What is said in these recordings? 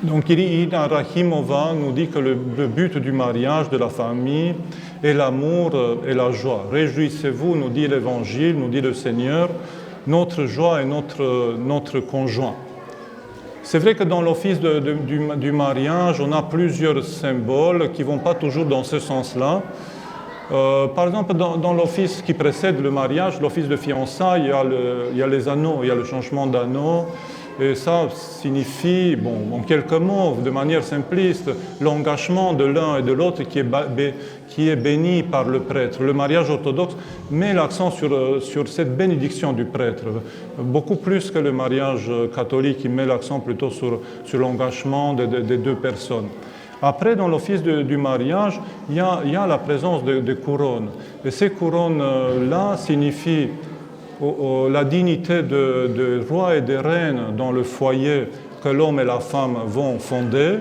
Donc Irina Rakhimova nous dit que le but du mariage, de la famille, est l'amour et la joie. Réjouissez-vous, nous dit l'Évangile, nous dit le Seigneur, notre joie est notre conjoint. C'est vrai que dans l'office du mariage, on a plusieurs symboles qui ne vont pas toujours dans ce sens-là. Par exemple, dans l'office qui précède le mariage, l'office de fiançailles, il y a les anneaux, il y a le changement d'anneaux. Et ça signifie, en quelques mots, de manière simpliste, l'engagement de l'un et de l'autre qui est béni par le prêtre. Le mariage orthodoxe met l'accent sur cette bénédiction du prêtre, beaucoup plus que le mariage catholique qui met l'accent plutôt sur l'engagement des deux personnes. Après, dans l'office du mariage, il y a la présence de couronnes. Et ces couronnes-là signifient la dignité de roi et de reine dans le foyer que l'homme et la femme vont fonder,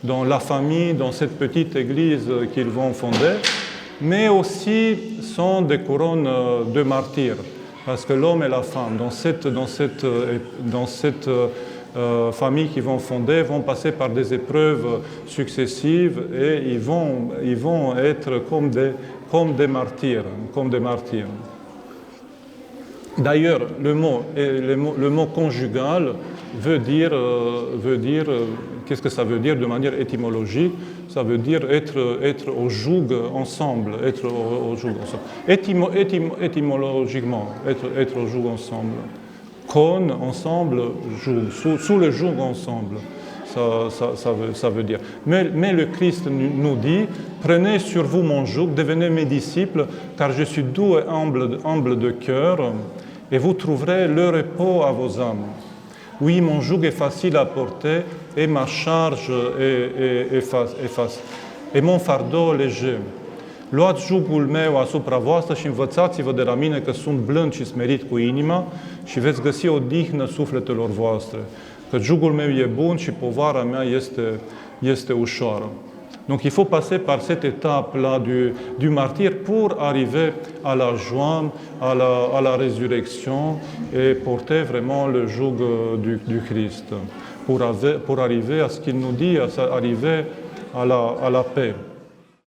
dans la famille, dans cette petite église qu'ils vont fonder, mais aussi sont des couronnes de martyrs, parce que l'homme et la femme, dans cette famille qu'ils vont fonder, vont passer par des épreuves successives et ils vont être comme des martyrs. D'ailleurs, le mot conjugal veut dire qu'est-ce que ça veut dire de manière étymologique? Ça veut dire être au joug ensemble, Étymologiquement, être au joug ensemble. Con, ensemble, joug, sous le joug ensemble. Ça veut dire. Mais le Christ nous dit, prenez sur vous mon joug, devenez mes disciples, car je suis doux et humble de cœur, et vous trouverez le repos à vos âmes. Oui, mon joug est facile à porter, et ma charge et mon fardeau léger. Luați jugul meu asupra voastră și învățați-vă de la mine că sunt blând și smerit cu inima și veți găsi odihnă sufletelor voastre. Că jugul meu e bun și povara mea este ușoară. Donc il faut passer par cette étape-là du martyr pour arriver à la joie, à la résurrection et porter vraiment le joug du Christ, pour arriver à ce qu'il nous dit, à arriver à la paix.